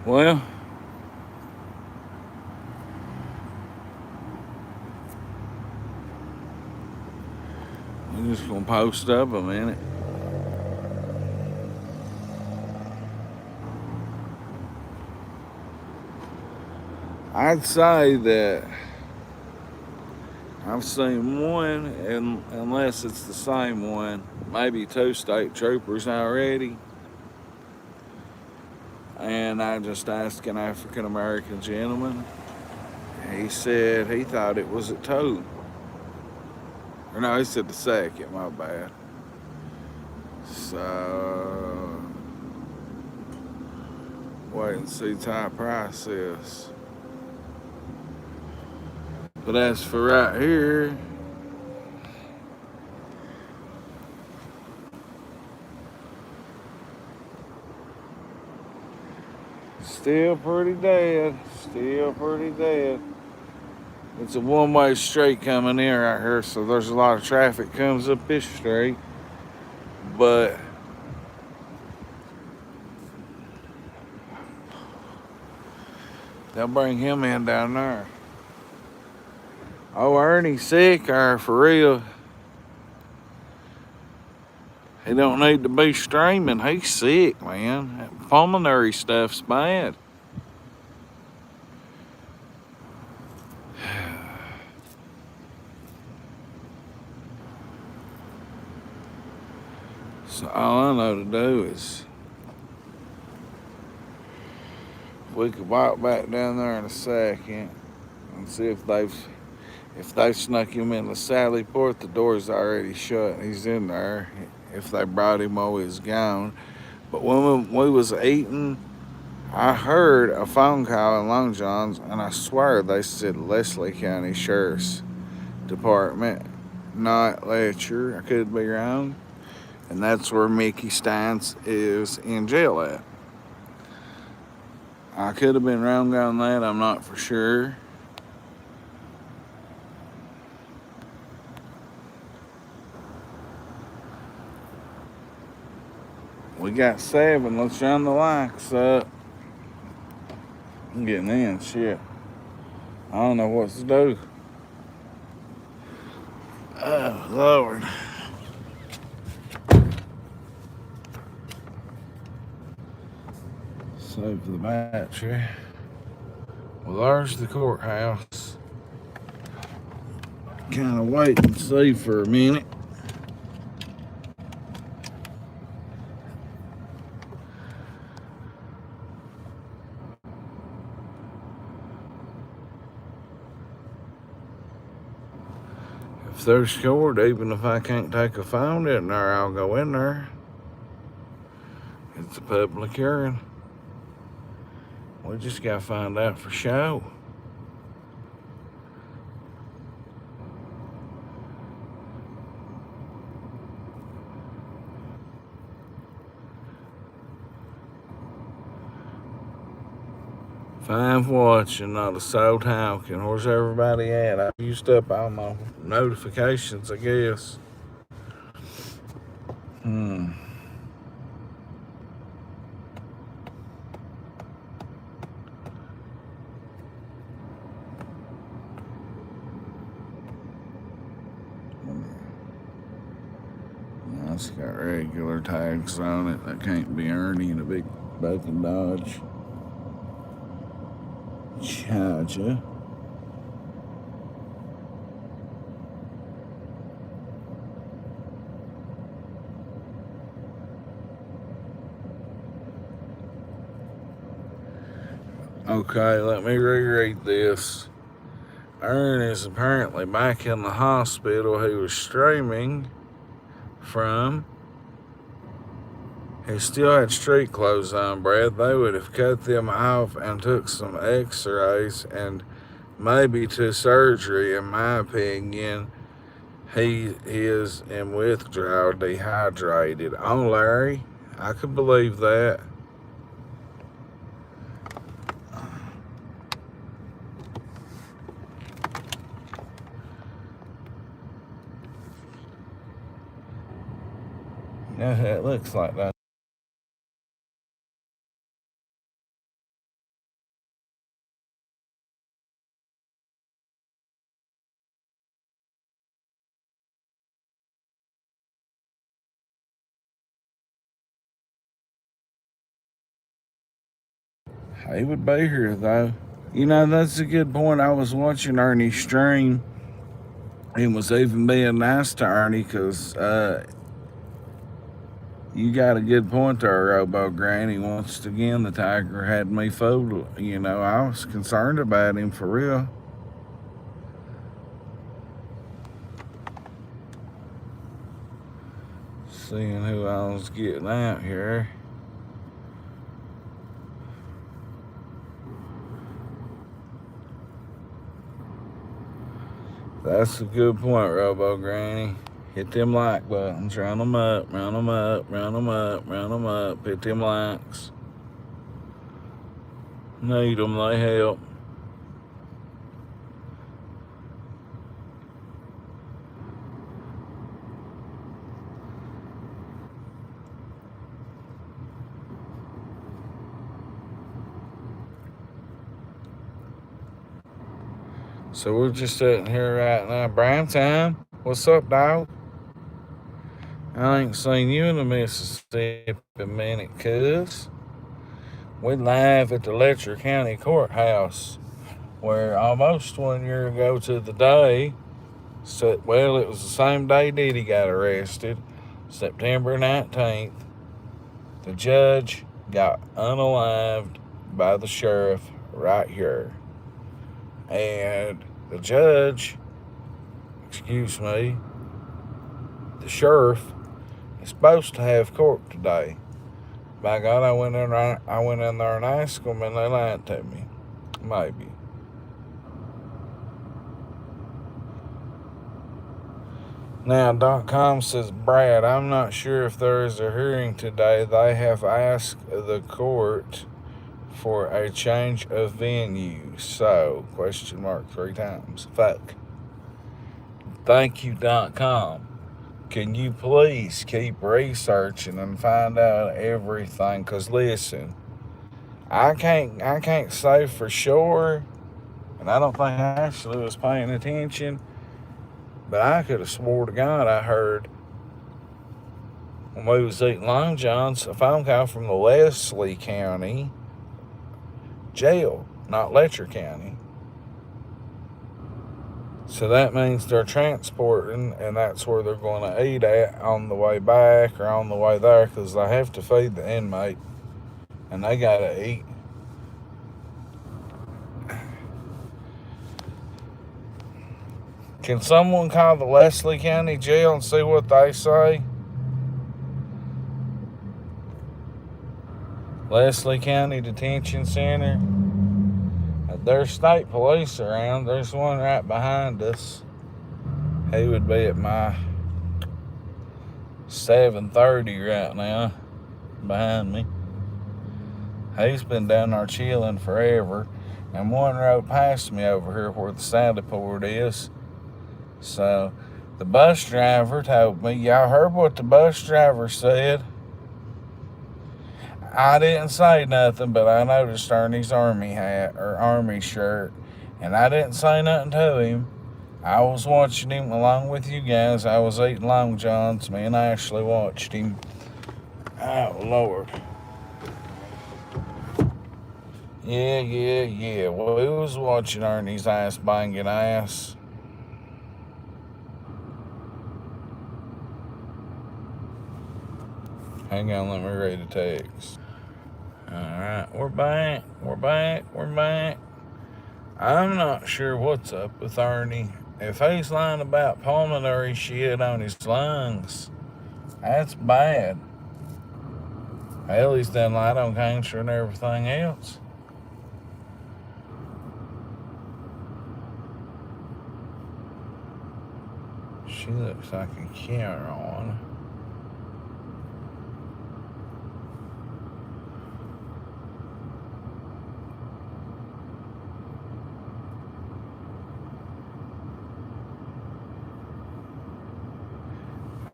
Well, we're just gonna post up a minute. I'd say that I've seen one, and unless it's the same one, maybe two state troopers already. And I just asked an African American gentleman. He said he thought it was a toad. Or no, he said the second, my bad. So, wait and see how price is. But as for right here, still pretty dead. Still pretty dead. It's a one-way street coming in right here, so there's a lot of traffic comes up this street. But they'll bring him in down there. Oh, Ernie's sick, or for real. He don't need to be streaming. He's sick, man. That pulmonary stuff's bad. So all I know to do is we could walk back down there in a second and see if they've snuck him in the Sally Port. The door's already shut. He's in there. If they brought him while he was gone. But when we was eating, I heard a phone call in Long John's, and I swear they said Leslie County Sheriff's Department, not Letcher. I could be wrong. And that's where Mickey Stines is in jail at. I could have been wrong on that. I'm not for sure. We got 7. Let's run the likes up. I'm getting in. Shit. I don't know what to do. Oh, Lord. Save the battery. Well, there's the courthouse. Kind of wait and see for a minute. If they're scored, even if I can't take a phone in there, I'll go in there. It's a public hearing. We just gotta find out for sure. Five watching, not a soul talking. Where's everybody at? I've used up all my notifications, I guess. It's got regular tags on it. That can't be Ernie in a big bucking Dodge Charger. Okay, let me reread this. Ernie is apparently back in the hospital he was streaming from. He still had street clothes on, Brad. They would have cut them off and took some x-rays and maybe to surgery, in my opinion. He is in withdrawal, dehydrated. Oh, Larry, I could believe that. Yeah, it looks like that. He would be here, though. You know, that's a good point. I was watching Ernie stream. He was even being nice to Ernie because you got a good point there, Robo Granny. Once again, the tiger had me fooled. You know, I was concerned about him for real. Seeing who I was getting out here. That's a good point, Robo Granny. Hit them like buttons, round them up, round them up, round them up, round them up. Hit them likes. Need them, they help. So we're just sitting here right now. Brown time. What's up, dog? I ain't seen you in a Mississippi minute, cuz. We live at the Letcher County Courthouse, where almost 1 year ago to the day, well, it was the same day Diddy got arrested, September 19th, the judge got unalived by the sheriff right here. And the judge, the sheriff, is supposed to have court today. By God, I went in there and asked them, and they lied to me. Maybe. Now, .com says, Brad, I'm not sure if there is a hearing today. They have asked the court for a change of venue. So, ? 3 times. Fuck. Thank you, .com. Can you please keep researching and find out everything? Because listen, I can't say for sure, and I don't think Ashley was paying attention, but I could have swore to God I heard when we was eating Long John's a phone call from the Leslie County jail, not Letcher County. So that means they're transporting, and that's where they're going to eat at on the way back or on the way there, because they have to feed the inmate, and they got to eat. Can someone call the Leslie County Jail and see what they say? Leslie County Detention Center. There's state police around. There's one right behind us. He would be at my 7:30 right now behind me. He's been down there chilling forever. And one rode past me over here where the Sally Port is. So the bus driver told me, y'all heard what the bus driver said? I didn't say nothing, but I noticed Ernie's army hat or army shirt, and I didn't say nothing to him. I was watching him along with you guys. I was eating Long John's. Me and Ashley watched him. Oh, Lord. Yeah. Well, we was watching Ernie's ass banging ass. Hang on, let me read the text. Alright, we're back. I'm not sure what's up with Ernie. If he's lying about pulmonary shit on his lungs, that's bad. Hell, he's done lied on cancer and everything else. She looks like a Karen.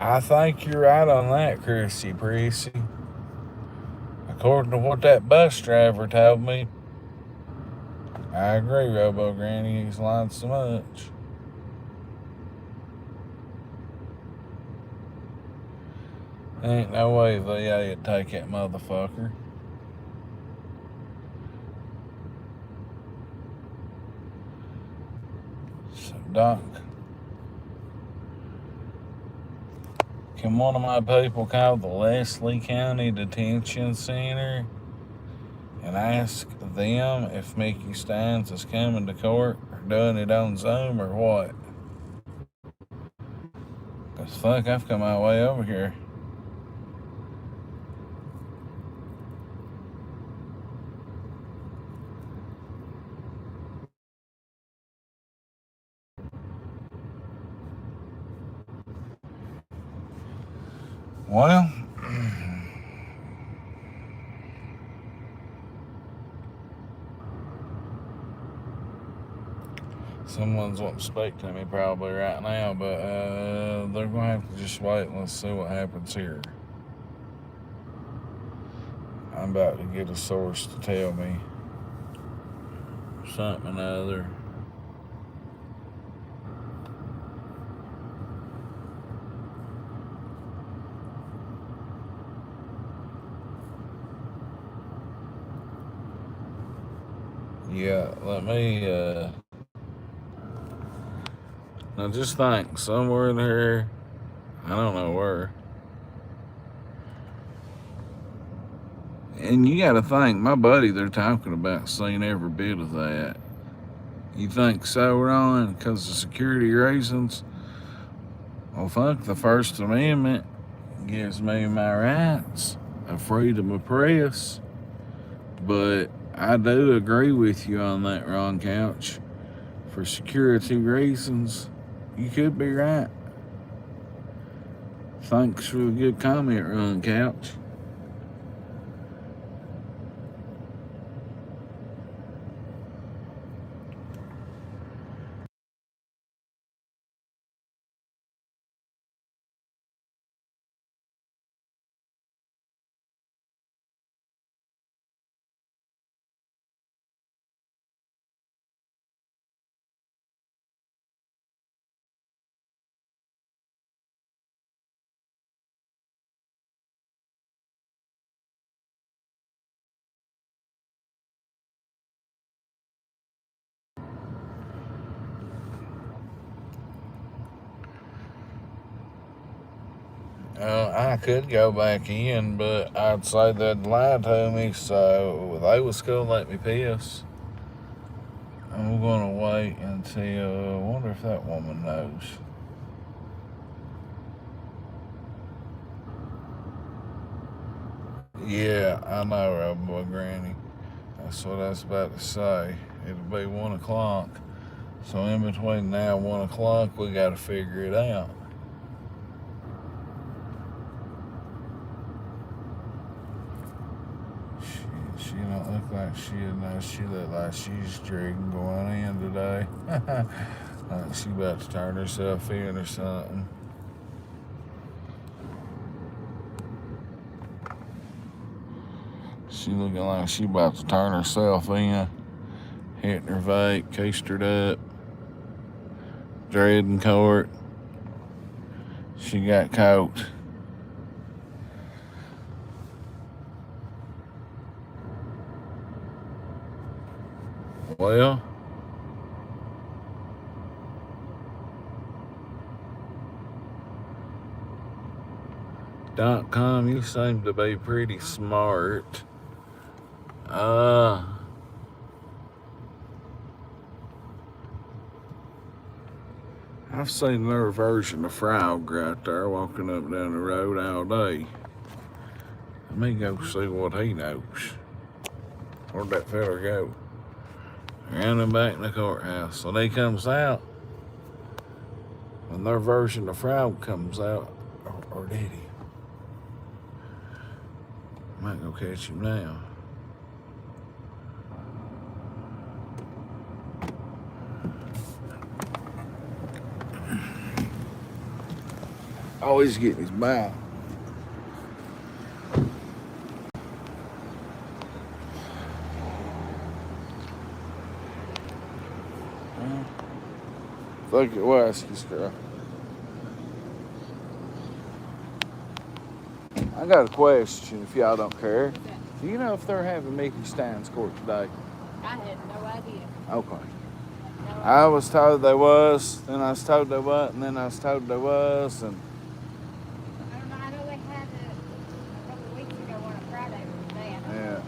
I think you're right on that, Chrissy Prissy. According to what that bus driver told me, I agree, Robo Granny, he's lying so much. Ain't no way VA would take that motherfucker. Doc, can one of my people call the Leslie County Detention Center and ask them if Mickey Stines is coming to court or doing it on Zoom or what? Because fuck, I've come my way over here. Well, someone's wanting to speak to me probably right now, but they're going to have to just wait and let's see what happens here. I'm about to get a source to tell me something or other. Yeah, let me, now just think, somewhere in here, I don't know where. And you gotta think, my buddy they're talking about seen every bit of that. You think so, Ron? Because of security reasons? Well, fuck, the First Amendment gives me my rights of freedom of press. But I do agree with you on that, Ron Couch. For security reasons, you could be right. Thanks for a good comment, Ron Couch. I could go back in, but I'd say they'd lie to me, so they was gonna let me piss. I'm gonna wait until, I wonder if that woman knows. Yeah, I know, Rob Boy Granny. That's what I was about to say. It'll be 1 o'clock. So in between now and 1 o'clock, we gotta figure it out. She don't look like she knows. She look like she's drinking going in today. Like she about to turn herself in or something. She looking like she about to turn herself in. Hitting her vape, castered up. Dreading court. She got caught. Well, .com, you seem to be pretty smart. I've seen their version of Frog right there walking up down the road all day. Let me go see what he knows. Where'd that fella go? Running back in the courthouse. So he comes out, and their version of Frog comes out, or did he? Might go catch him now. Oh, he's getting his mouth. Think it was, this girl. I got a question if y'all don't care. Do you know if they're having Mickey Stines court today? I had no idea. Okay. I was told they was, then I was told they wasn't, and then I was told they was, and I don't know. I know they had it a couple weeks ago on a Friday, but today I don't know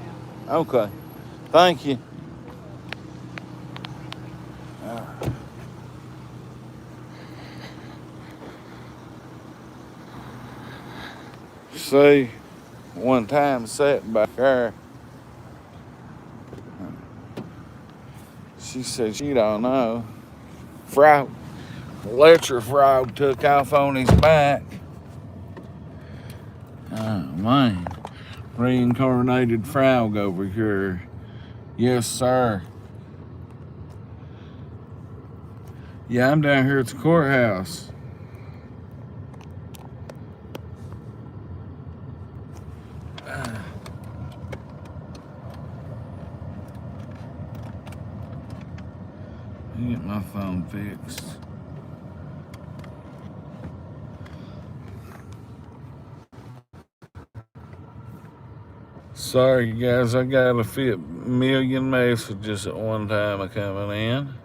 yeah. Okay. Thank you. See, one time sitting back there, she said she don't know. Electric frog took off on his back. Oh man, reincarnated frog over here. Yes, sir. Yeah, I'm down here at the courthouse. Get my phone fixed. Sorry, guys, I got a million messages at one time coming in.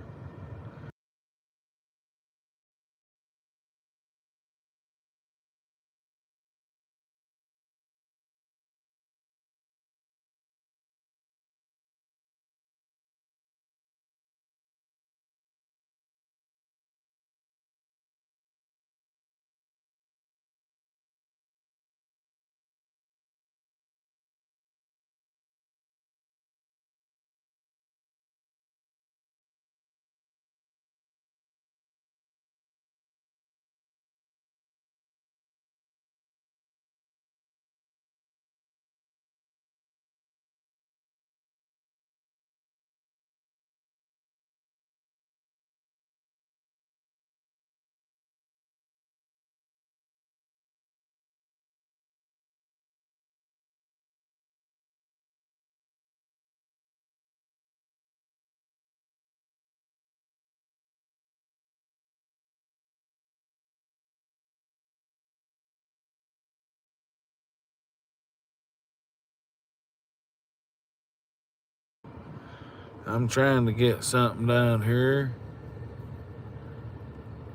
I'm trying to get something down here.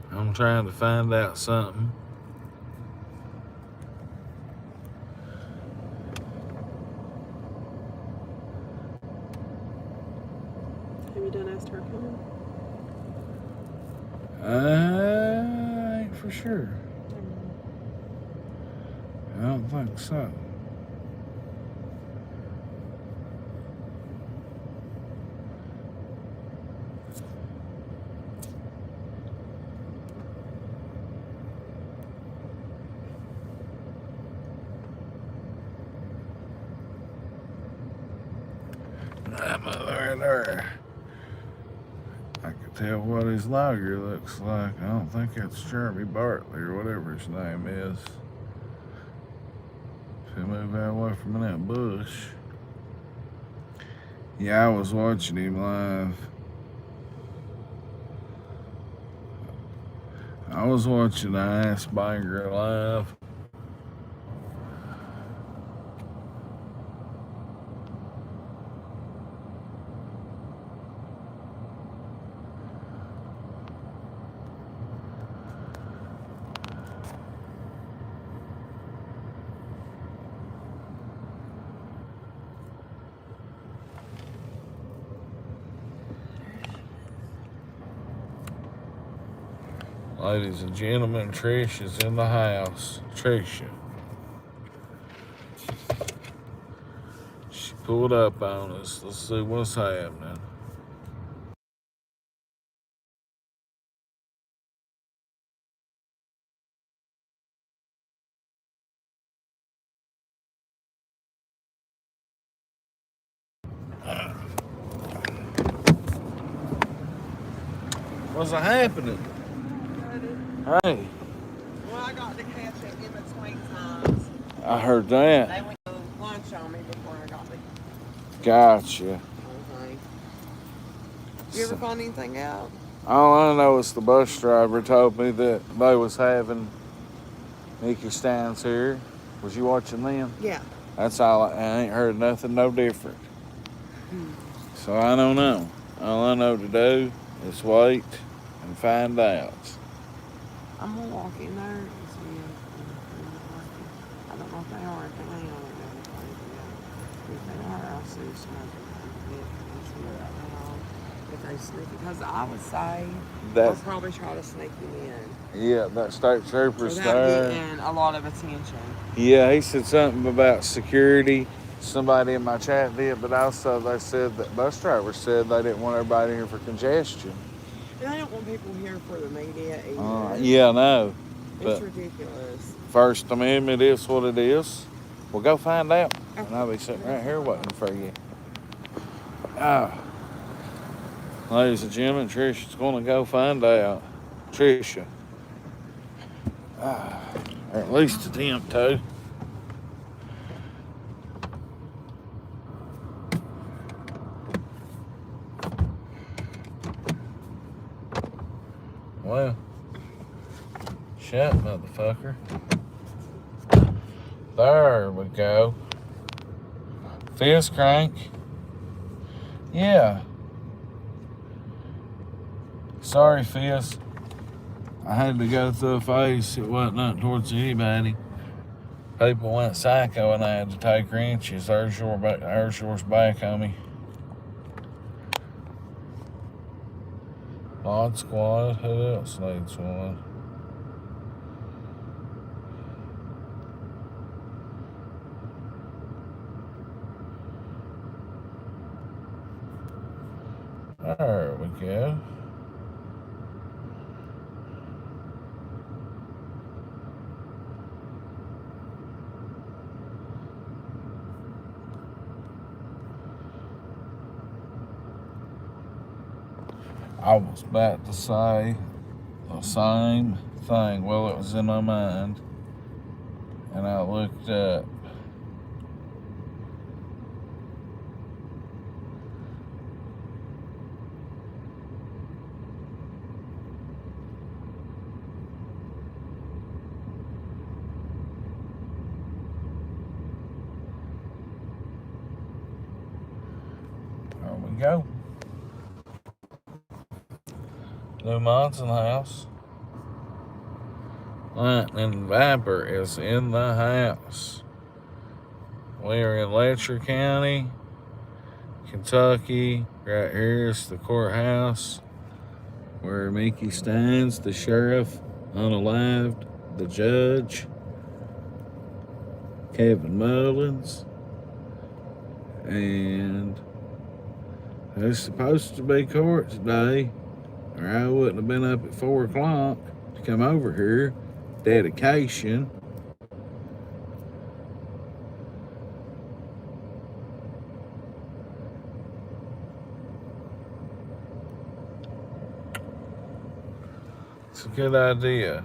I'm trying to find out something. Have you done asked her coming? I ain't for sure. I don't think so. That mother there. I can tell what his lawyer looks like. I don't think it's Jeremy Bartley or whatever his name is. If he moved out away from that bush. Yeah, I was watching him live. I was watching the Ass Banger live. Ladies and gentlemen, Trisha's in the house. Trisha. She pulled up on us. Let's see what's happening. What's happening? Hey. Well, I got to catch it in between times. I heard that. They went to lunch on me before I got there. Gotcha. Okay. You ever find anything out? All I know is the bus driver told me that they was having Mickey Stines here. Was you watching them? Yeah. That's all. I ain't heard nothing no different. So I don't know. All I know to do Let's wait and find out. I'm gonna walk in there and see if they're working. I don't know if they are. If they ain't, I don't know if they are. If they are, I'll see something that's here right now. If they sneak it, because I would say they'll That's probably try to sneak you in yeah, that state trooper's without there. getting a lot of attention. Yeah, he said something about security. Somebody in my chat did, but also they said that bus drivers said they didn't want everybody here for congestion. And I don't want people here for the media either. Yeah, I know. It's But ridiculous. First Amendment is what it is. We'll go find out. Okay. And I'll be sitting right here waiting for you. Ah, ladies and gentlemen, Trisha's going to go find out. Trisha. Or at least attempt to. Well, shut, motherfucker. There we go. Fist crank. Yeah. Sorry, Fist. I had to go through a phase. It wasn't nothing towards anybody. People went psycho and I had to take wrenches. There's yours back on me. Odd squad. Who else needs one? There we go. I was about to say the same thing. Well, it was in my mind. And I looked up. There we go. New mods in the house. Lightning Viper is in the house. We are in Letcher County, Kentucky. Right here is the courthouse where Mickey Stines, the sheriff, unalived, the judge, Kevin Mullins, and there's supposed to be court today, or I wouldn't have been up at 4 o'clock to come over here. Dedication. It's a good idea.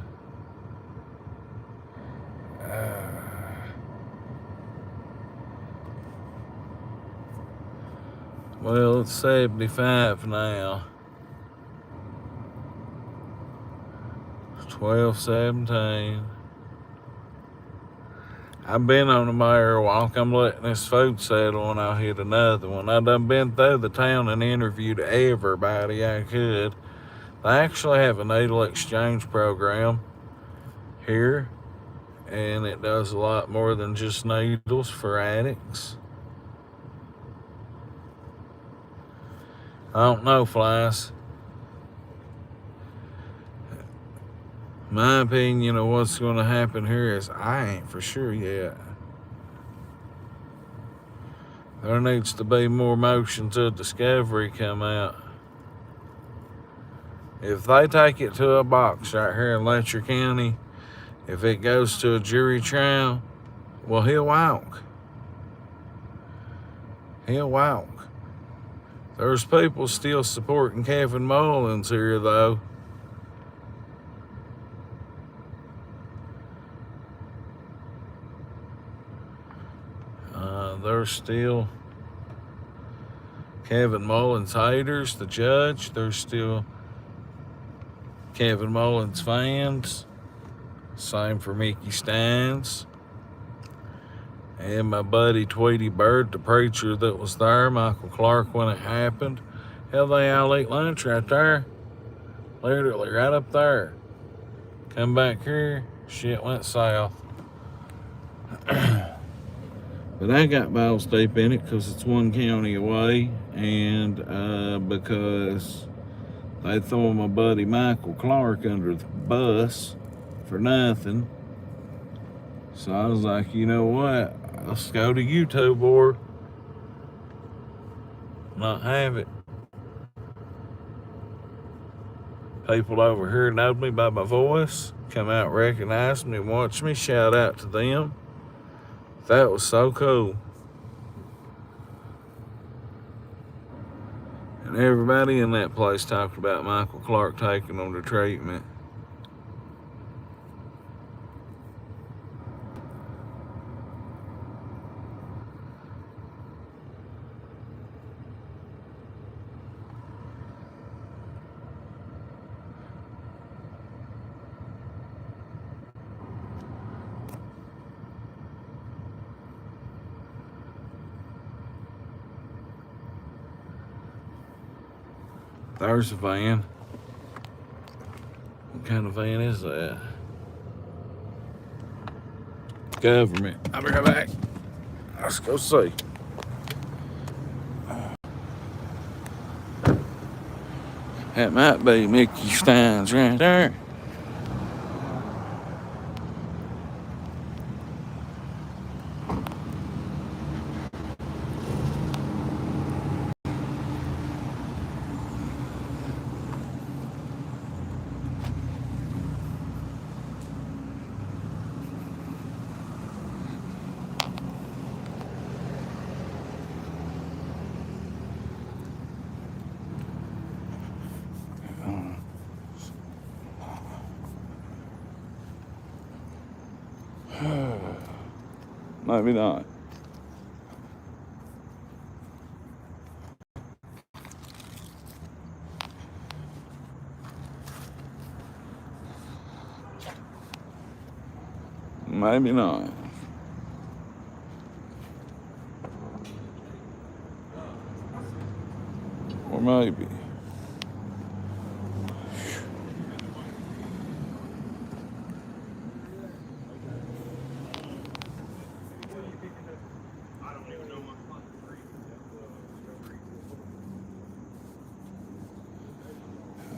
Well, it's 75 now. 12:17. I've been on a mayor walk. I'm letting this food settle and I'll hit another one. I done been through the town and interviewed everybody I could. They actually have a needle exchange program here, and it does a lot more than just needles for addicts. I don't know, Flies. My opinion of what's going to happen here is I ain't for sure yet. There needs to be more motions of discovery come out. If they take it to a box right here in Letcher County, if it goes to a jury trial, well, he'll walk. He'll walk. There's people still supporting Kevin Mullins here, though. There's still Kevin Mullins haters, the judge. There's still Kevin Mullins fans. Same for Mickey Stines. And my buddy Tweety Bird, the preacher that was there, Michael Clark, when it happened. Hell, they all eat lunch right there. Literally right up there. Come back here, shit went south. But I got balls deep in it because it's one county away, and because they throw my buddy Michael Clark under the bus for nothing. So I was like, you know what? Let's go to YouTube or not have it. People over here knowed me by my voice, come out, recognized me, and watched me. Shout out to them. That was so cool. And everybody in that place talked about Michael Clark taking them to treatment. There's a van. What kind of van is that? Government. I'll be right back. Let's go see. That might be Mickey Stines right there. Maybe not. Maybe not. Or maybe.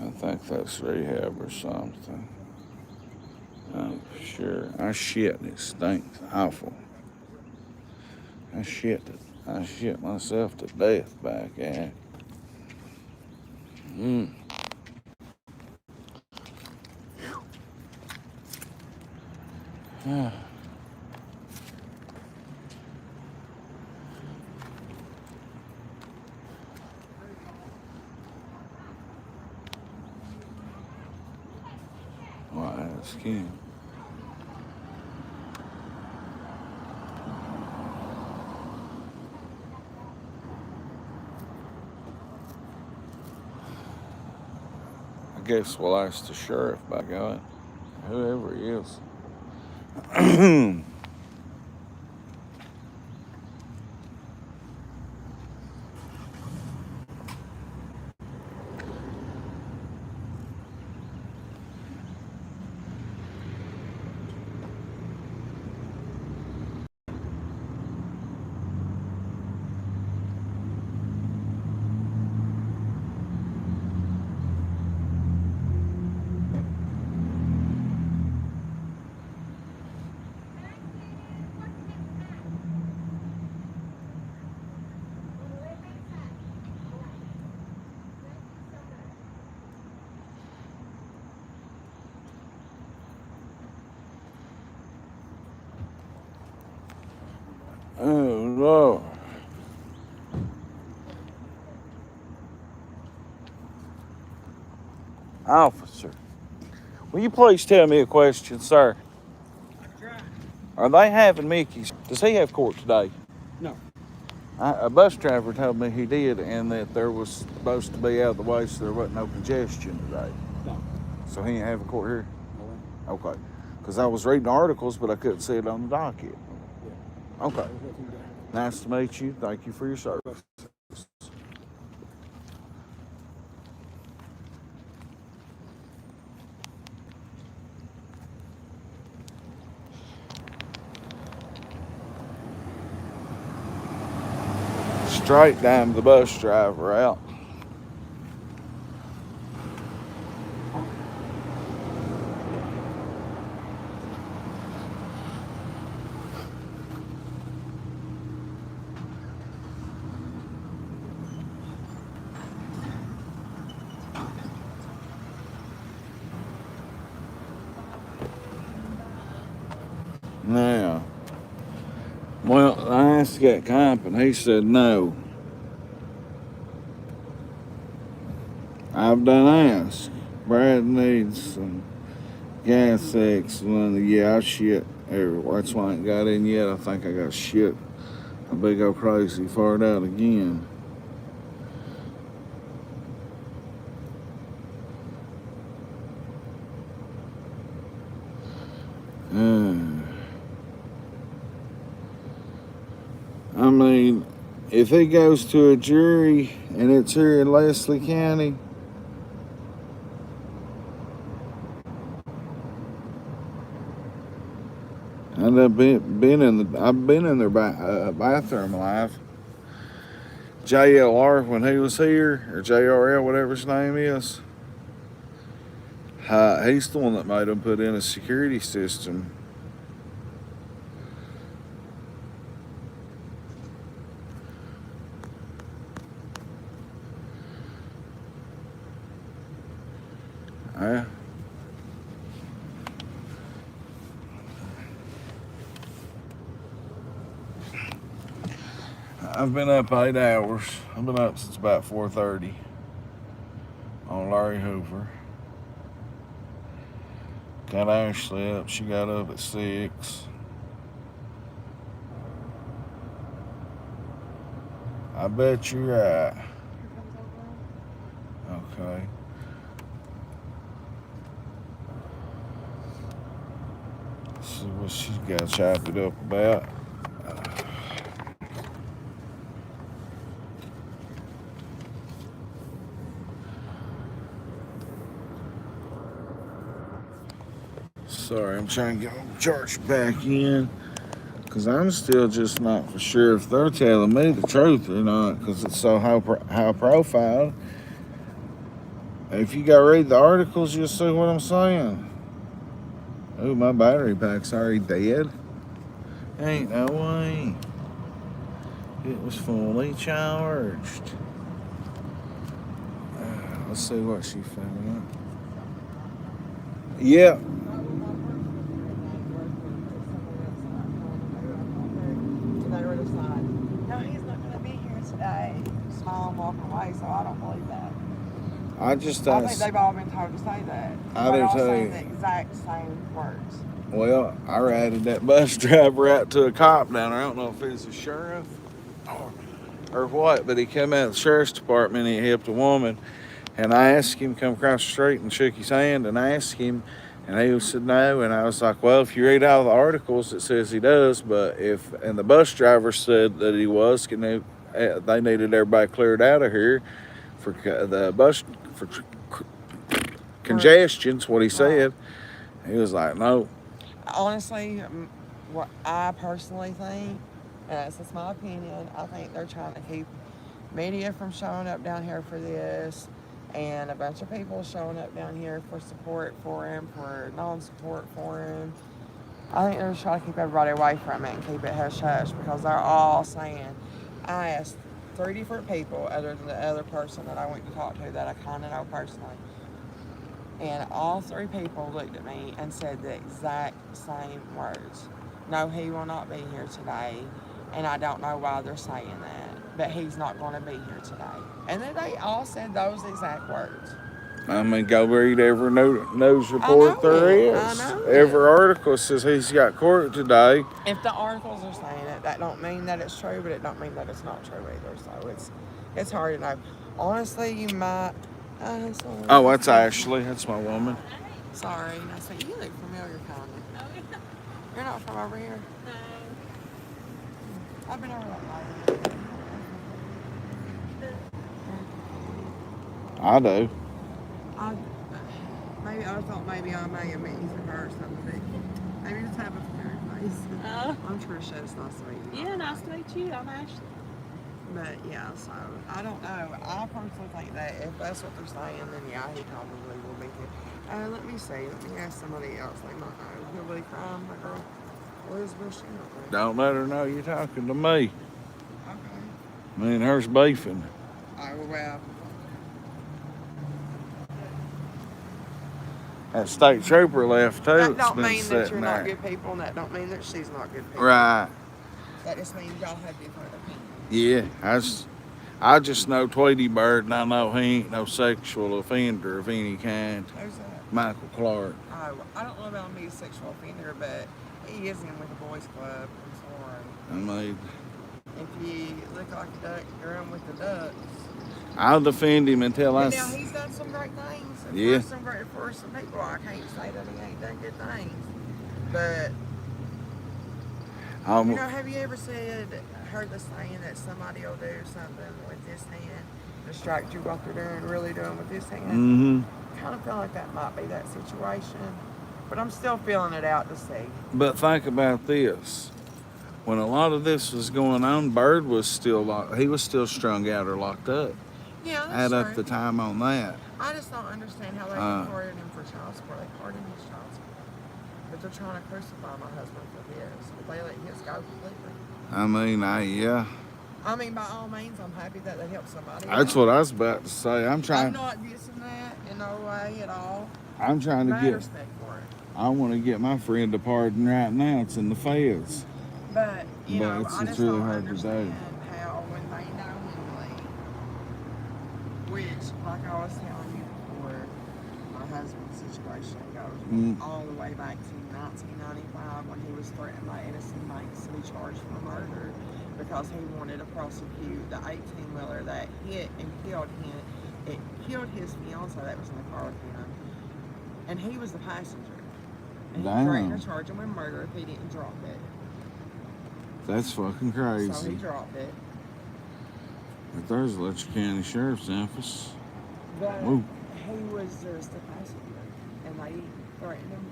I think that's rehab or something. I'm sure. I shit and it stinks awful. I shit myself to death back there. Why, that's Kim. I guess we'll ask the sheriff, by God, whoever he is. Oh, Lord. Officer, will you please tell me a question, sir? Are they having Mickey's? Does he have court today? No. A bus driver told me he did, and that there was supposed to be out of the way so there wasn't no congestion today. No. So he ain't having court here? No. Okay. Because I was reading articles, but I couldn't see it on the docket. Yeah. Okay. Nice to meet you. Thank you for your service. straight down the bus driver out. Now, well, I asked that comp and he said no. I've done asked. Brad needs some gas X. Yeah, I shit everywhere. That's why I ain't got in yet. I think I got shit a big old crazy fart out again. I mean, if it goes to a jury and it's here in Leslie County, and I've been in their bathroom live. JLR when he was here, or JRL, whatever his name is. He's the one that made them put in a security system. I've been up 8 hours. I've been up since about 4:30 on Larry Hoover. Got Ashley up. She got up at 6. I bet you're right. Okay. See what she's got to chop it up about. Sorry, I'm trying to get my charge back in because I'm still just not for sure if they're telling me the truth or not because it's so high profile. If you go read the articles, you'll see what I'm saying. Oh, my battery pack's already dead. Ain't no way. It was fully charged. Let's see what she found. Yeah. No, he's not going to be here today. Smile and walk away, so I don't believe that. I just I think they've all been told to say that. I do all too. saying the exact same words. Well, I ratted that bus driver out to a cop down there. I don't know if he's a sheriff or what, but he came out of the sheriff's department and he helped a woman. And I asked him to come across the street and shook his hand and I asked him, and he said no. And I was like, well, if you read all the articles, it says he does. But and the bus driver said that he was, they needed everybody cleared out of here for the bus for congestion's what he said. He was like, no. Honestly, what I personally think, and it's just my opinion, I think they're trying to keep media from showing up down here for this, and a bunch of people showing up down here for support for him, for non-support for him. I think they're just trying to keep everybody away from it and keep it hush-hush because they're all saying, I asked 3 different people other than the other person that I went to talk to that I kind of know personally. And all 3 people looked at me and said the exact same words. No, he will not be here today. And I don't know why they're saying that. But he's not going to be here today. And then they all said those exact words. I mean, go read every news report there is. Every article says he's got court today. If the articles are saying it, that don't mean that it's true, but it don't mean that it's not true either. So it's hard to know. Honestly, you might... oh, that's Ashley. That's my woman. Sorry. I said, you look familiar, kind of. You're not from over here? No. I've been over that way. I do. I thought maybe I may have met you through her or something, but maybe just have a familiar face. I'm Trisha. It's nice to meet you. Yeah, nice to meet you. I'm Ashley. But yeah, so I don't know. I personally think that if that's what they're saying, then yeah, he probably will be here. Let me see. Let me ask somebody else. They might know. Who will be crying? My girl Elizabeth. She don't know. Don't let her know you're talking to me. Okay. Me and her's beefing. Oh well. That state trooper left too. That It's don't been mean that sitting you're not there. good people, and that don't mean that she's not good people. Right. That just means y'all have different opinions. Yeah. I just know Tweety Bird, and I know he ain't no sexual offender of any kind. Who's that? Michael Clark. Oh, I don't know about him being a sexual offender, but he is in with the boys club. I'm sorry. I mean, If you look like a duck, you're in with the ducks. I'll defend him until I. But now he's done some great things. And Yeah. For some people, I can't say that he ain't done good things. But you know, have you ever heard the saying that somebody will do something with this hand, distract you what they're really doing with this hand? Mm-hmm. Kind of feel like that might be that situation, but I'm still feeling it out to see. But think about this. When a lot of this was going on, Bird was still he was still strung out or locked up. Yeah, that's Add true. up the time on that. I just don't understand how they carded him for child support. They carded his child support. But they're trying to crucify my husband for his. But they let his go completely. I mean, yeah. I mean, by all means, I'm happy that they helped somebody. That's what I was about to say. I'm not dissing that in no way at all. I'm trying to get respect for it. I want to get my friend a pardon right now. It's in the feds. But you know, it's I just really don't hard to understand do. how when they knowingly, which, like I was telling you before, my husband's situation goes all the way back to 1995 when he was threatened by innocent banks to be charged for murder because he wanted to prosecute the 18-wheeler that hit and killed him. It killed his fiance that was in the car with him, and he was the passenger. And he threatened to charge him with murder if he didn't drop it. That's fucking crazy. So he dropped it. But there's a Letcher County Sheriff's office. But he was just a passenger, and they threatened him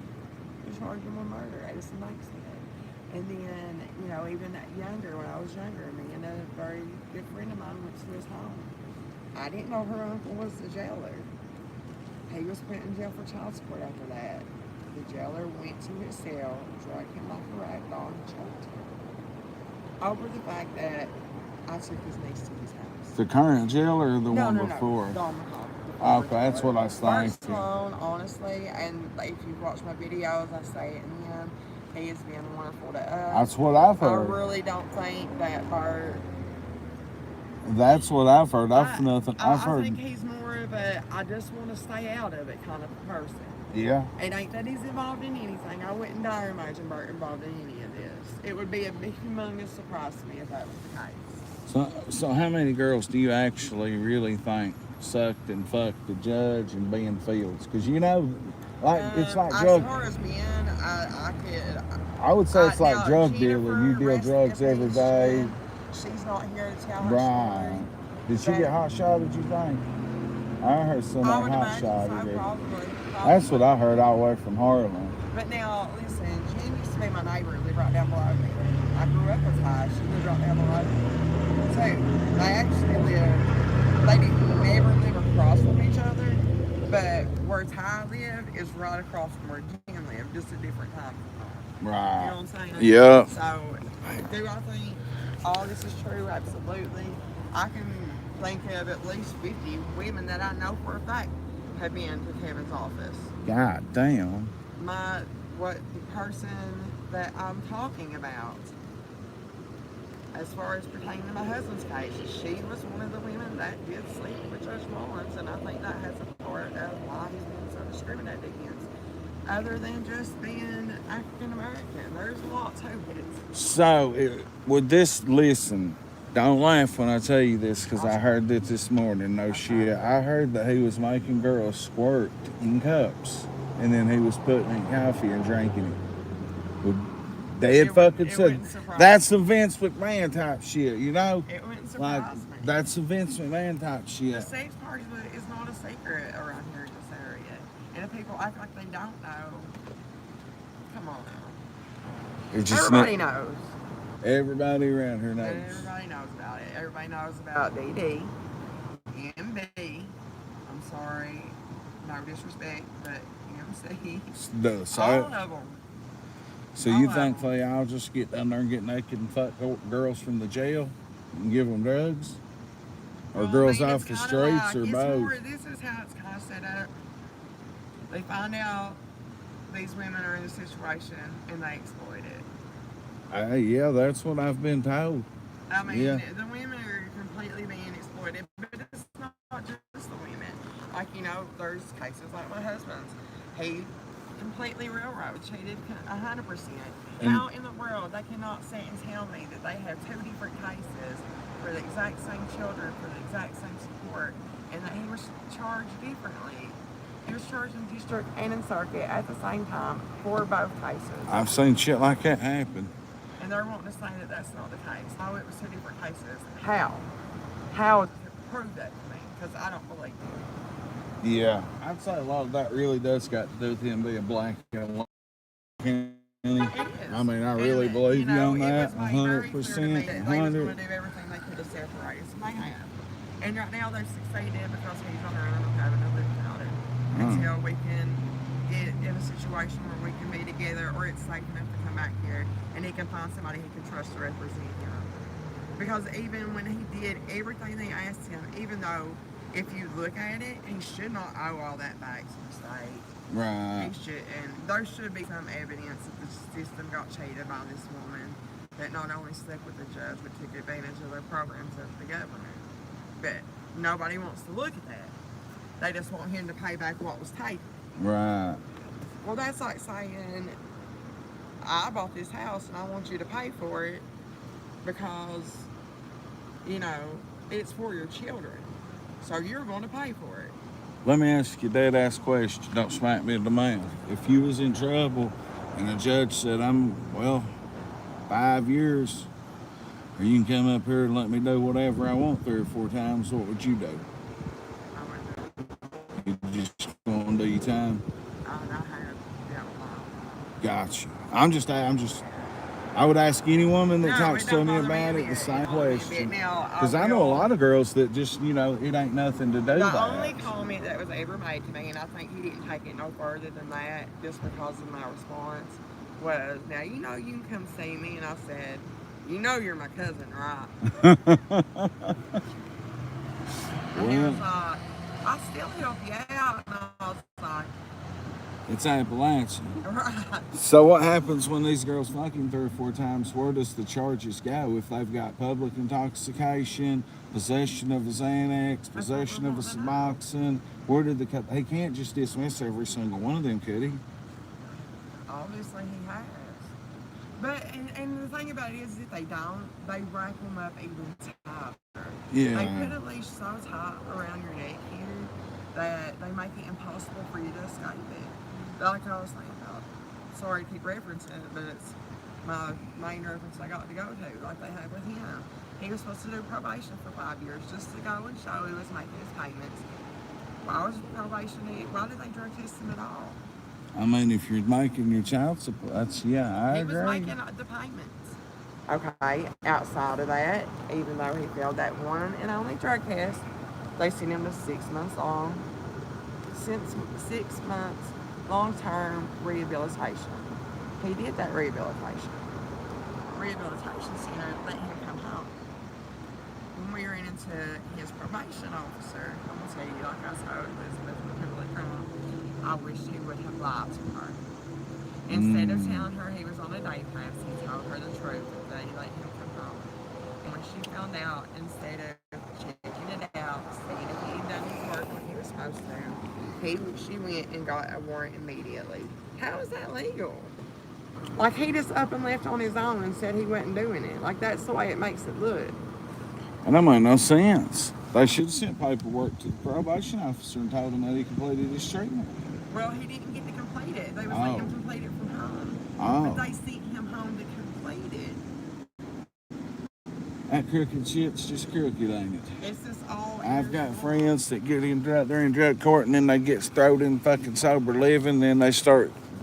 to charge him with murder. Edison Banks did. And then, you know, even younger, when I was younger, me and a very good friend of mine went to his home. I didn't know her uncle was the jailer. He was put in jail for child support after that. The jailer went to his cell, dragged him like a rag doll, and choked him. Over the fact that I took his niece to his house. The current jailer or the one before? No, okay, that's what I was thinking. Honestly, and if you watch my videos, I say it in them. He has been wonderful to us. That's what I've heard. I really don't think that Bert. That's what I've heard. I think he's more of a I just want to stay out of it kind of person. Yeah. It ain't that he's involved in anything. I wouldn't dare imagine Bert involved in any of this. It would be a big, humongous surprise to me if that was the case. So how many girls do you actually really think sucked and fucked the judge and Ben Fields? Because you know, like it's like drug. As far as men, I would say it's like drug Jennifer dealing. You deal drugs every day. She's not here to tell her story. Did she get hot shotted, you think? I heard somebody hot shotted her. Probably. That's what I heard all the way from Harlan. But now, listen, Jen used to be my neighbor and lived right down below me. I grew up with Ty. She lived right down below me. So, they actually they didn't never live across from each other, but where Ty lived is right across from where Jen lived, just a different time. Right. You know what I'm saying? Yeah. So, do I think all this is true? Absolutely. I can think of at least 50 women that I know for a fact have been to Kevin's office. God damn. The person that I'm talking about, as far as pertaining to my husband's case, she was one of the women that did sleep with Judge Mullins, and I think that has a part of why he's been so discriminated against. Other than just being African American, there's a lot to it. So, with this, listen, don't laugh when I tell you this, because I heard it this morning. No shit. I heard that he was making girls squirt in cups, and then he was putting in coffee and drinking it. They fucking said that's the Vince McMahon type shit, you know? It wouldn't surprise me. That's the Vince McMahon type shit. The sex party is not a secret around here in this area. And if people act like they don't know, come on now. Everybody knows. Everybody around her And knows. everybody knows about it. Everybody knows about DD and B. I'm sorry, no disrespect, but MC. So, All of them. so all you of think them. they all just get down there and get naked and fuck girls from the jail and give them drugs? Or Well, I girls mean, off it's the kinda streets like, or it's both? more, this is how it's kind of set up. They find out these women are in a situation and they exploit it. Yeah, that's what I've been told. I mean, Yeah. the women are completely being exploited, but it's not just the women. Like, there's cases like my husband's. He completely railroad cheated 100%. And- How in the world they cannot sit and tell me that they have 2 different cases for the exact same children, for the exact same support, and that he was charged differently? He was charged in district and in circuit at the same time for both cases. I've seen shit like that happen. And they're wanting to say that that's not the case. Oh, it was 2 different cases. How? How? Prove that to me, because I don't believe it. Yeah. I'd say a lot of that really does got to do with him being black and white. It is. I mean, I really believe you on that, It was made very clear to me 100%, that they was 100. going to do everything they could to separate us, and they have. And right now they've succeeded because he's on our own having to live without it until we can get in a situation where we can be together, or it's safe enough to come back here and he can find somebody he can trust to represent him. Because even when he did everything they asked him, even though if you look at it, he should not owe all that back to the state. Right. He should, and there should be some evidence that the system got cheated by this woman, that not only slept with the judge but took advantage of their programs of the government. But nobody wants to look at that. They just want him to pay back what was taken. Right. Well, that's like saying, I bought this house and I want you to pay for it because, it's for your children. So you're going to pay for it. Let me ask you a dead-ass question. Don't smack me in the mouth. If you was in trouble and the judge said, 5 years, or you can come up here and let me do whatever I want 3 or 4 times, what would you do? I wouldn't do it. You just going to do your time? I have, Gotcha. I would ask any woman that No, talks it to don't me bother about me it the a same bit. It bother me a bit. question. Now, Because I know a lot of girls that just, it ain't nothing to do The that. only comment that was ever made to me, and I think he didn't take it no further than that, just because of my response, was, now you can come see me, and I said, you're my cousin, right? And he was like, I still help you out, and I was like, It's Appalachian. right. So what happens when these girls fucking 3 or 4 times? Where does the charges go? If they've got public intoxication, possession of a Xanax, possession of a Suboxone, where did they can't just dismiss every single one of them, could he? Obviously he has. But, and the thing about it is that they don't, they rack them up even tighter. Yeah. They put a leash so tight around your neck here that they make it impossible for you to escape it. Like I was saying, sorry to keep referencing it, but it's my main reference I got to go to, like they have with him. He was supposed to do probation for 5 years just to go and show he was making his payments. Why was probation? Why did they drug test him at all? I mean, if you're making your child support, I He agree. was making the payments. Okay, outside of that, even though he failed that one and only drug test, they sent him to 6 months long, 6 months long-term rehabilitation. He did that rehabilitation. Rehabilitation center let him come home. When we ran into his probation officer, I'm gonna tell you, like I told Elizabeth when we were drunk, I wish he would have lied to her. Instead of telling her he was on a day pass, he told her the truth that they let him come home. And when she found out, instead of checking it out, seeing if he had done his work when he was supposed to, she went and got a warrant immediately. How is that legal? Like, he just up and left on his own and said he wasn't doing it. Like, that's the way it makes it look. And that made no sense. They should have sent paperwork to the probation officer and told him that he completed his treatment. Well, he didn't get to complete it. They was letting him complete it from home. Oh. But they sent him home to complete it. That crooked shit's just crooked, ain't it? It's just all. I've got friends that get in they're in drug court and then they get thrown in fucking sober living, then they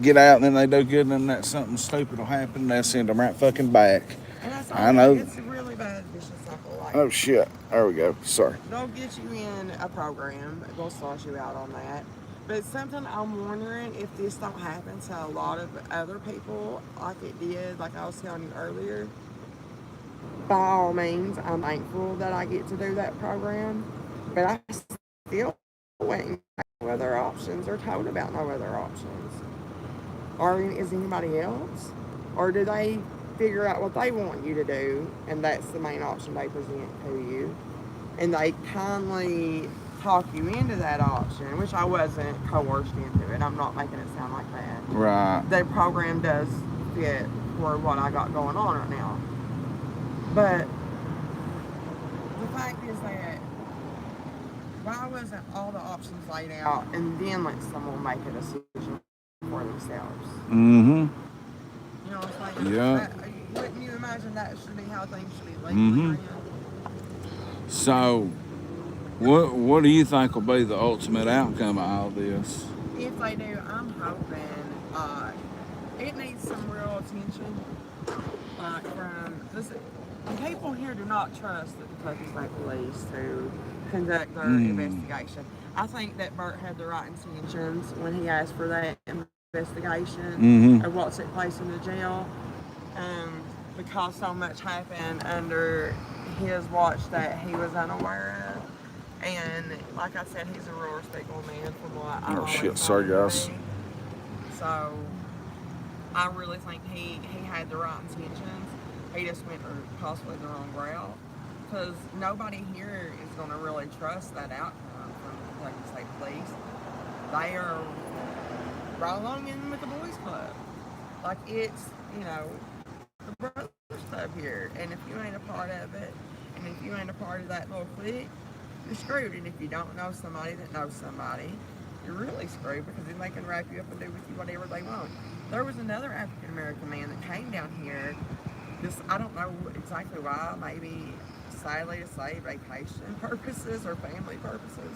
get out and then they do good and then that something stupid will happen and they send them right fucking back. And that's I know. It's a really bad vicious cycle. Like, Oh shit! There we go. Sorry. they'll get you in a program. They'll start you out on that. But something I'm wondering if this don't happen to a lot of other people like it did, like I was telling you earlier. By all means, I'm thankful that I get to do that program. But I still went no other options or told about no other options. Or is anybody else? Or do they figure out what they want you to do and that's the main option they present to you? And they kindly talk you into that option, which I wasn't coerced into it. I'm not making it sound like that. Right. The program does fit for what I got going on right now. But the fact is that why wasn't all the options laid out and then let someone make a decision for themselves? Mm-hmm. You know what I'm saying? Yeah. Wouldn't you imagine that should be how things should be legally Mm-hmm. ran? So, what do you think will be the ultimate outcome of all this? If they do, I'm hoping it needs some real attention. Listen, people here do not trust the Kentucky State Police to conduct their investigation. I think that Bert had the right intentions when he asked for that investigation of what took place in the jail, because so much happened under his watch that he was unaware of. And like I said, he's a real respectable man from what I've Oh always shit! Sorry, known him guys. to be. So I really think he had the right intentions. He just went possibly the wrong route, because nobody here is going to really trust that outcome from the Kentucky State Police. They are right along in with the boys club. Like, it's, the brothers club here. And if you ain't a part of it, and if you ain't a part of that little clique, you're screwed. And if you don't know somebody that knows somebody, you're really screwed, because then they can wrap you up and do with you whatever they want. There was another African American man that came down here. I don't know exactly why, maybe sadly to say vacation purposes or family purposes.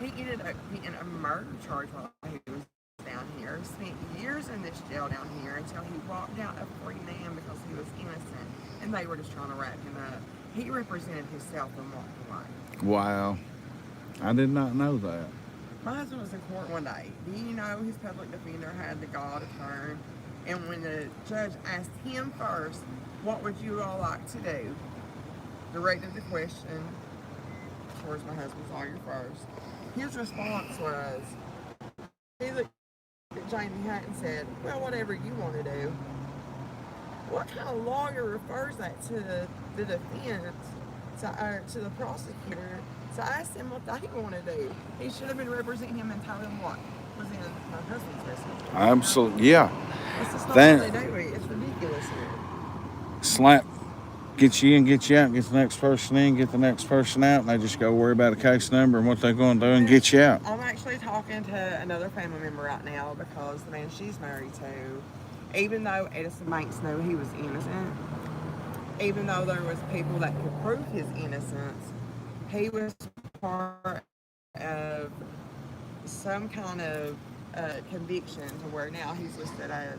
He ended up getting a murder charge while he was down here. Spent years in this jail down here until he walked out a free man because he was innocent, and they were just trying to wrap him up. He represented himself and walked away. Wow, I did not know that. My husband was in court one day. Do you know his public defender had the gall to turn? And when the judge asked him first, what would you all like to do? Directed the question towards my husband's lawyer first. His response was, he looked at Jamie Hatt and said, well, whatever you want to do. What kind of lawyer refers that to the defense, to the prosecutor, to ask them what they want to do? He should have been representing him and telling him what was in my husband's best interest. Absolutely, yeah. It's just not what they do. It's ridiculous here. Slap, get you in, get you out, get the next person in, get the next person out, and they just go worry about a case number and what they're going to do and get you out. I'm actually talking to another family member right now, because the man she's married to, even though Edison Banks knew he was innocent, even though there was people that could prove his innocence, he was part of some kind of conviction to where now he's listed as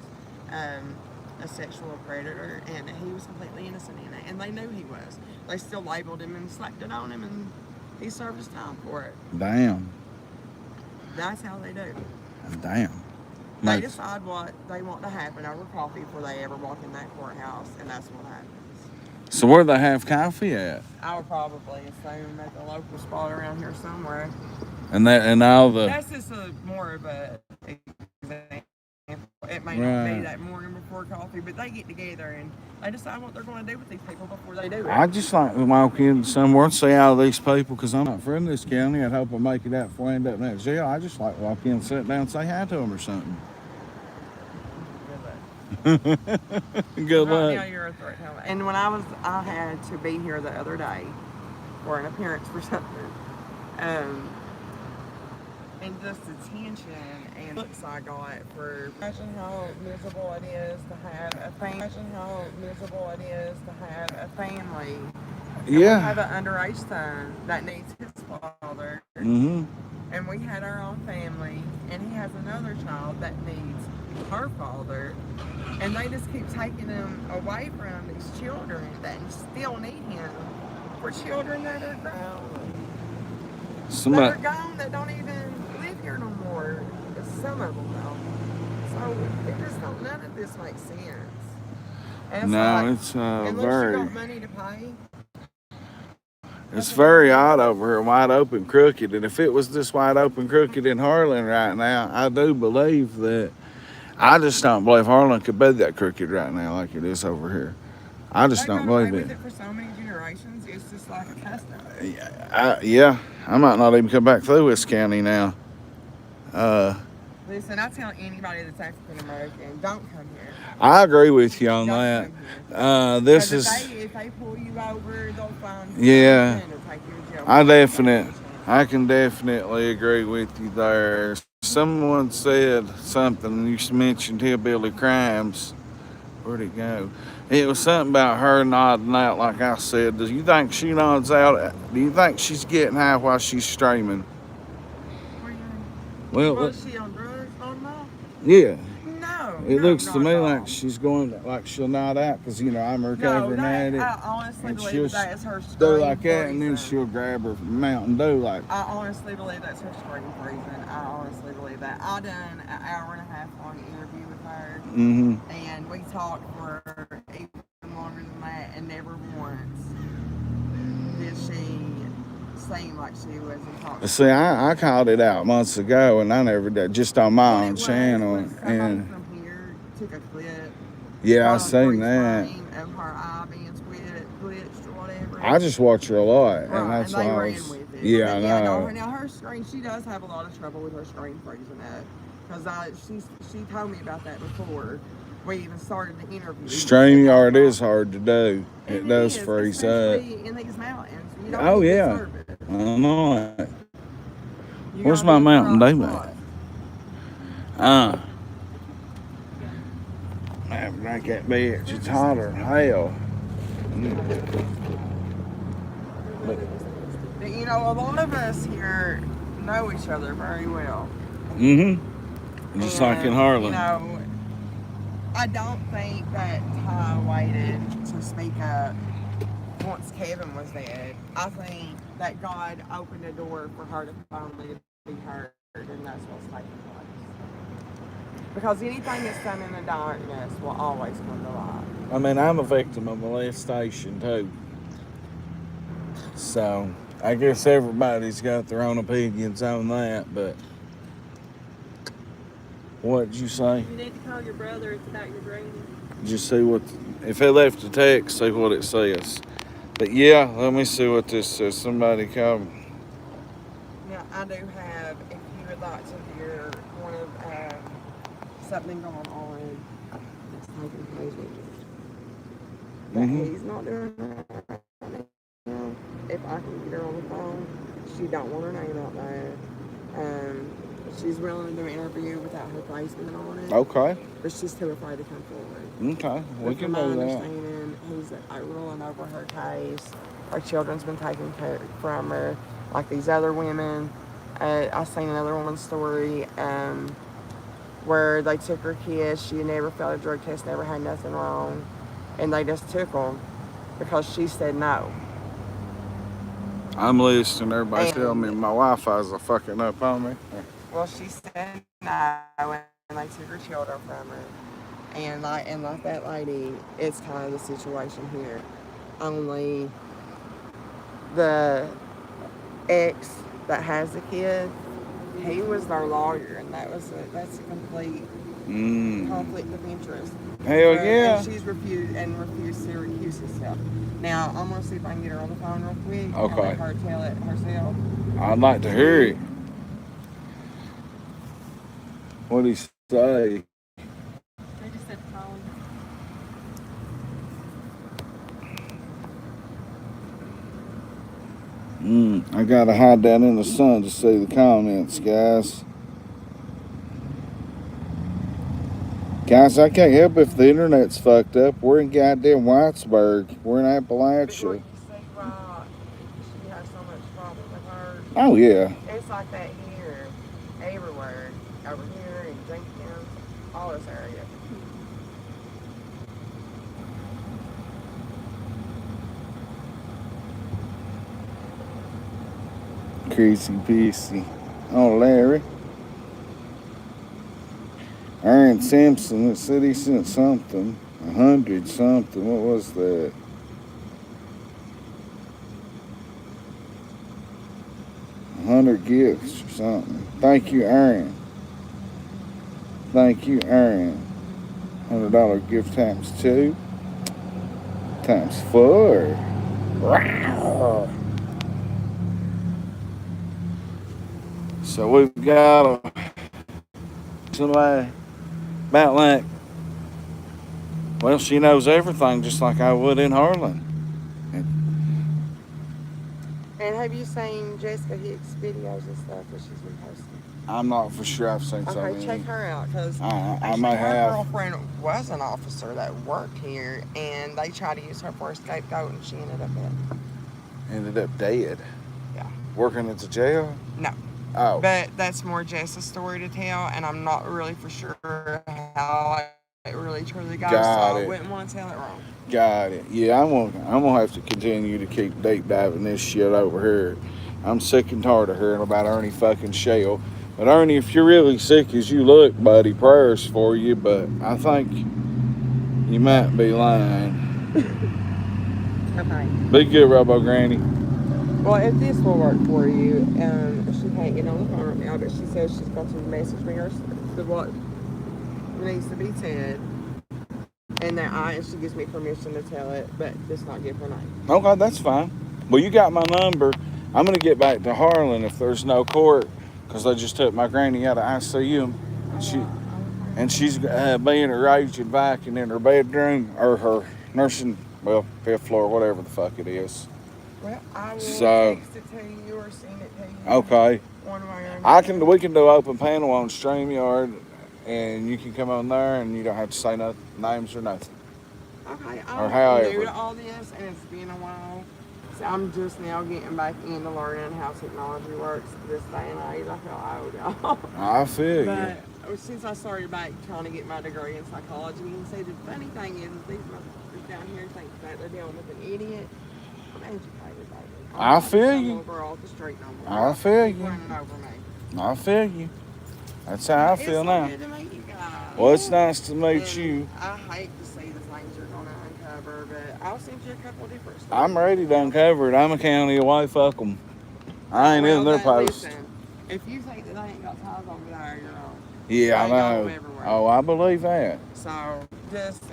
a sexual predator, and he was completely innocent in it, and they knew he was. They still labeled him and slapped it on him, and he served his time for it. Damn. That's how they do. Damn. They decide what they want to happen over coffee before they ever walk in that courthouse, and that's what happens. So where do they have coffee at? I would probably assume at the local spot around here somewhere. And all the... That's just more of a example. It may not be that morning before coffee, but they get together and they decide what they're going to do with these people before they do it. I just like to walk in somewhere and see all these people, because I'm not from this county. I'd hope I make it out before I end up in that jail. I just like to walk in and sit down and say hi to them or something. Good luck. Good luck. Right now you're a threat. And when I had to be here the other day for an appearance for something, and just the tension and looks I got for, imagine how miserable it is to have a family. Imagine how miserable it is to have a family. And we have an underage son that needs his father. Mm-hmm. And we had our own family, and he has another child that needs her father, and they just keep taking him away from these children that still need him for children that are grown. That are gone, that don't even live here no more. Some of them though. So it just don't, none of this makes sense. And no, like, it's unless very. you got money to pay. It's very odd over here, wide open crooked. And if it was this wide open crooked in Harlan right now, I do believe that. I just don't believe Harlan could be that crooked right now like it is over here. I just don't believe it. With it for so many generations. It's just like a custom. Yeah, I might not even come back through this county now. Listen, I tell anybody that's African American, don't come here. I agree with you on Don't that. This is. If they pull you over, they'll find Yeah, and take you to jail. I can definitely agree with you there. Someone said something. You mentioned hillbilly crimes. Where'd it go? It was something about her nodding out, like I said. Do you think she nods out? Do you think she's getting high while she's streaming? Well, Was she on drugs on that? yeah. No. It looks to me like she's going, like she'll nod out, because, you know, I'm a recovering addict. I honestly believe that is her scream. Do like that, and then she'll grab her Mountain Dew, like. I honestly believe that's her scream reason. I honestly believe that. I done an hour and a half long interview with her, and we talked for even longer than that, and never once did she seem like she was intoxicated. See, I called it out months ago, and I never did, just on my own channel. And from here took a clip. Yeah, I seen that. Of her eye being glitched or whatever. I just watch her a lot, right, and that's and why I was. Yeah, I know. Now her screen, she does have a lot of trouble with her screen freezing up, because she told me about that before we even started the interview. StreamYard is hard to do. It does freeze up. In these mountains. Oh yeah, I know it. Where's my Mountain Dew at? I have to drink that bitch. It's hotter than hell. But, you know, a lot of us here know each other very well. Just like in Harlan. You know, I don't think that Ty waited to speak up once Kevin was dead. I think that God opened a door for her to finally be heard, and that's what's taking place. Because anything that's done in the darkness will always come to light. I mean, I'm a victim of molestation too. So, I guess everybody's got their own opinions on that, but what'd you say? You need to call your brother. It's about your brain. Just see what, if they left a text, see what it says. But yeah, let me see what this says. Somebody called me. Now, I do have, if you would like to hear one of something going on that's taking place with you. But he's not doing that right now. If I can get her on the phone, she don't want her name out there. She's willing to do an interview without her face being on it. Okay. But she's too afraid to come forward. Okay, we can do that. He's ruling over her case. Her children's been taken care from her, like these other women. I seen another woman's story where they took her kids. She never failed a drug test, never had nothing wrong, and they just took them because she said no. I'm listening. Everybody's telling me my Wi-Fi's a fucking up on me. Well, she said no, and they took her children from her. And like that lady, it's kind of the situation here. Only the ex that has the kid, he was their lawyer, and that's a complete conflict of interest. Hell yeah. And she's refused to recuse herself. Now, I'm going to see if I can get her on the phone real quick. Okay. And let her tell it herself. I'd like to hear it. What'd he say? They just said call him. I gotta hide down in the sun to see the comments, guys. Guys, I can't help if the internet's fucked up. We're in goddamn Whitesburg. We're in Appalachia. She has so much problem with her. Oh, yeah. It's like that here, everywhere. Over here in Jenkins. all this area. Crazy Pissy. Oh, Larry. Aaron Simpson, it said he sent something. 100 something. What was that? $100 gifts or something. Thank you, Aaron. Thank you, Aaron. $100 gift times 2 times 4. Wow. So we've got somebody about like, well, she knows everything just like I would in Harlan. And have you seen Jessica Hicks' videos and stuff that she's been posting? I'm not for sure I've seen so Okay, many. check her out, because I may her have. girlfriend was an officer that worked here, and they tried to use her for a scapegoat, and she ended up dead. Ended up dead. Yeah. Working at the jail? No. Oh. But that's more Jess's story to tell, and I'm not really for sure how it really truly goes, Got so it. I wouldn't want to tell it wrong. Got it. Yeah, I'm gonna have to continue to keep deep diving this shit over here. I'm sick and tired of hearing about Ernie fucking Shell. But Ernie, if you're really sick as you look, buddy, prayers for you, but I think you might be lying. Okay. Be good, Robo Granny. Well, if this will work for you, she can't get on the phone right now, but she says she's going to message me what needs to be said, and and she gives me permission to tell it, but just not give her name. Okay, that's fine. Well, you got my number. I'm going to get back to Harlan if there's no court, because I just took my granny out of ICU. She's being raging back and in her bedroom, or her nursing, well, 5th floor, whatever the fuck it is. Well, I will text it to you or send it to you. Okay. One way or another. We can do open panel on StreamYard, and you can come on there, and you don't have to say nothing, names or nothing. Okay, Or I'm however. new to all this, and it's been a while. So I'm just now getting back into learning how technology works this day and age. I feel old, y'all. I feel you. But since I started back trying to get my degree in psychology, and see, the funny thing is these motherfuckers down here think that they're dealing with an idiot. I'm educated, baby. I feel you. Over off the street no more. I feel you. Running over me. I feel you. That's how I feel now. It's so good to meet you guys. Well, it's nice to meet you. I hate to see the things you're going to uncover, but I'll send you a couple different stories. I'm ready to uncover it. I'm a county away. Fuck them. I ain't in their post. Listen, if you think that they ain't got ties over there, you're wrong. Yeah, I They got know. them everywhere. Oh, I believe that. So just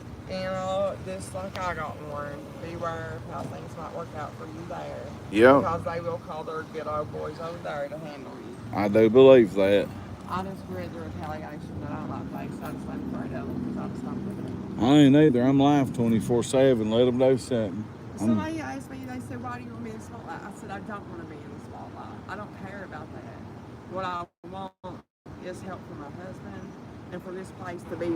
like I got warned, beware of how things might work out for you there. Yeah. Because they will call their good old boys over there to handle you. I do believe that. I just read the retaliation that I might face. I just ain't afraid of them because I just don't look at them. I ain't either. I'm live 24/7. Let them do something. Somebody asked me, they said, why do you want me in the spotlight? I said, I don't want to be in the spotlight. I don't care about that. What I want is help for my husband and for this place to be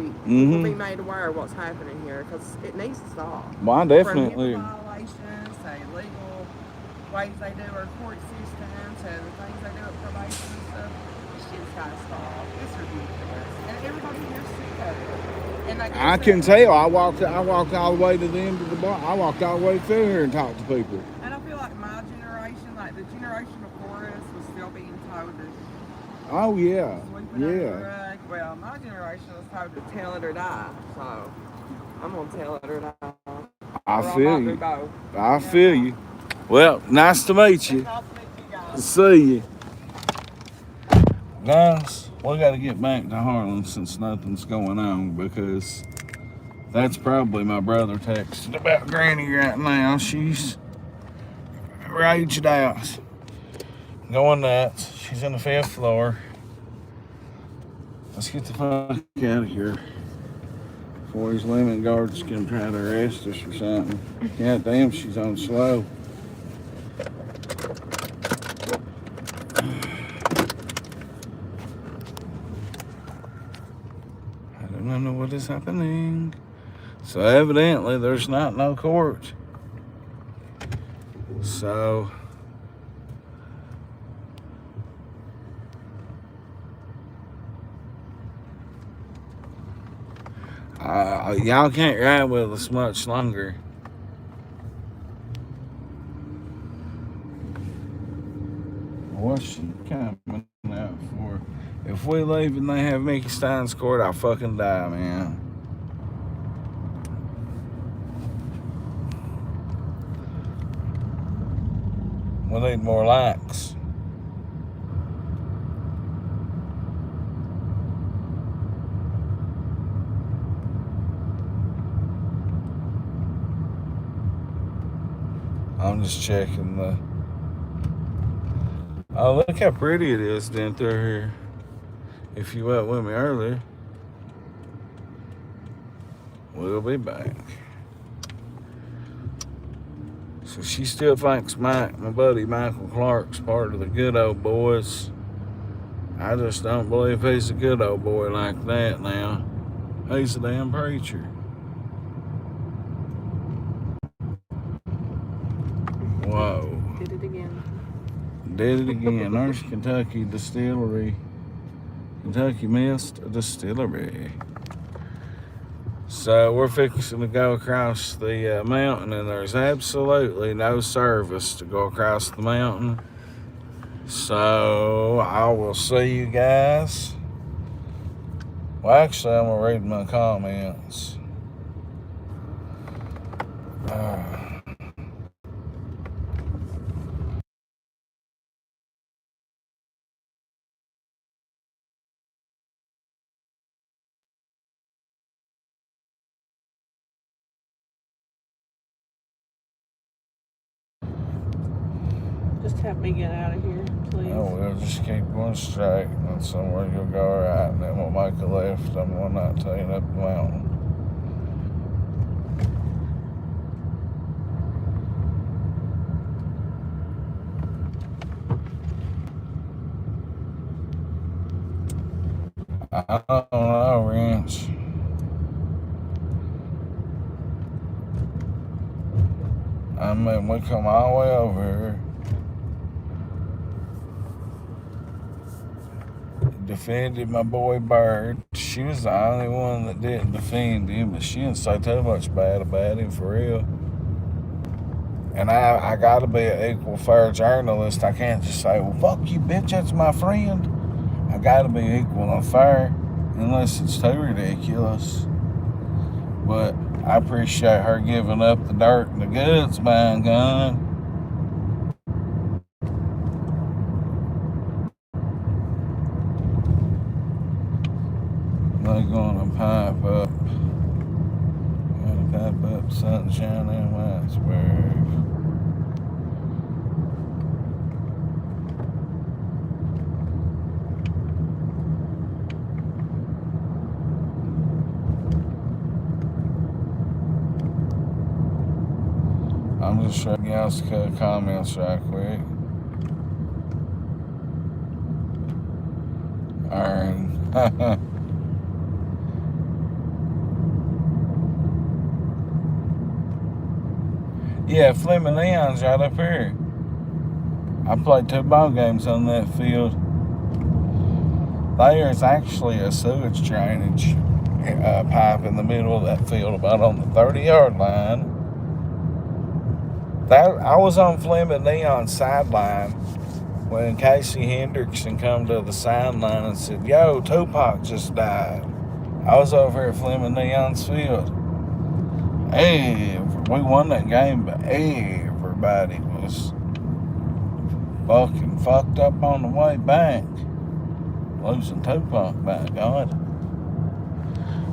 made aware of what's happening here, because it needs to stop. Well, I definitely. From HIPAA violations to illegal ways they do our court system to the things they do at probation and stuff. This shit's got to stop. It's ridiculous. And everybody here's sick of it. And I can tell. I walked all the way to the end of the bar. I walked all the way through here and talked to people. And I feel like my generation, like the generation before us, was still being told to Oh yeah, sweep it under the rug. Well, my generation was told to tell it or die. So I'm gonna tell it or die. I feel you. Both. I feel you. Well, nice to meet you. Nice to meet you guys. See you. Guys, we got to get back to Harlan since nothing's going on, because that's probably my brother texting about Granny right now. She's raged out. Going nuts. She's on the 5th floor. Let's get the fuck out of here before these lemon guards can try to arrest us or something. God damn, she's on slow. I don't know what is happening. So evidently there's not no court. So Y'all can't ride with us much longer. What's she coming out for? If we leave and they have Mickey Stines Court, I'll fucking die, man. We need more likes. I'm just checking the... Oh, look how pretty it is down through here. If you went with me earlier, we'll be back. So she still thinks my buddy Michael Clark's part of the good old boys. I just don't believe he's a good old boy like that now. He's a damn preacher. Whoa. Did it again. Did it again. There's Kentucky Distillery. Kentucky Mist Distillery. So we're fixing to go across the mountain, and there's absolutely no service to go across the mountain. So I will see you guys. Well, actually, I'm going to read my comments. Just help me get out of here, please. Oh, we'll just keep going straight, and somewhere you'll go alright, and then we'll make a left on 119 up the mountain. I don't know, Ranch. I mean, we come all the way over here. Defended my boy Bird. She was the only one that didn't defend him, but she didn't say too much bad about him, for real. And I gotta be an equal fair journalist. I can't just say, well, fuck you, bitch, that's my friend. I gotta be equal and fair, unless it's too ridiculous. But I appreciate her giving up the dirt and the goods buying gun. They're gonna pipe up. Gonna pipe up Sunshine in Whitesburg. I'm just showing y'all's comments right quick. Alright. Yeah, Fleming Leon's right up here. I played 2 ball games on that field. There's actually a sewage drainage pipe in the middle of that field, about on the 30-yard line. I was on Fleming Leon's sideline when Casey Hendrickson come to the sideline and said, yo, Tupac just died. I was over here at Fleming Leon's field. Hey, we won that game, but everybody was fucking fucked up on the way back. Losing Tupac, by God.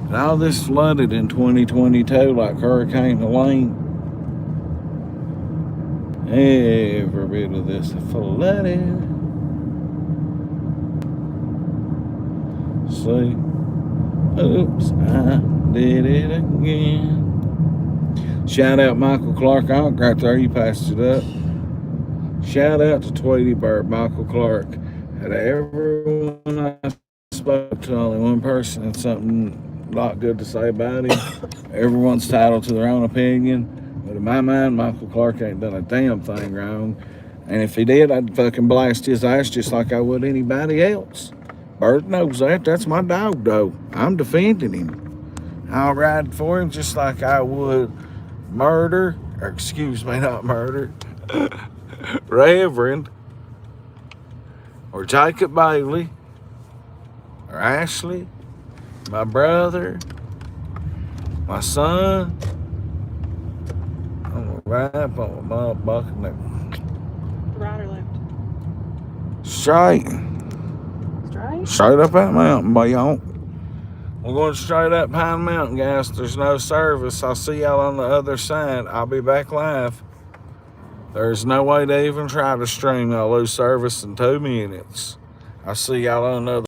And all this flooded in 2022 like Hurricane Helene. Every bit of this flooded. See? Oops, I did it again. Shout out Michael Clark. Oh, right there, you passed it up. Shout out to Tweety Bird, Michael Clark. Out of everyone I spoke to, only one person had something not good to say about him. Everyone's entitled to their own opinion. But in my mind, Michael Clark ain't done a damn thing wrong. And if he did, I'd fucking blast his ass just like I would anybody else. Bird knows that. That's my dog, though. I'm defending him. I'll ride for him just like I would murder, or excuse me, not murder, Reverend, or Jacob Bailey, or Ashley, my brother, my son. I'm gonna ride up on my bucket Right or left? straight. Straight? Straight up that mountain, boy. We're going straight up Pine Mountain, guys. There's no service. I'll see y'all on the other side. I'll be back live. There's no way to even try to stream. I'll lose service in 2 minutes. I'll see y'all on the other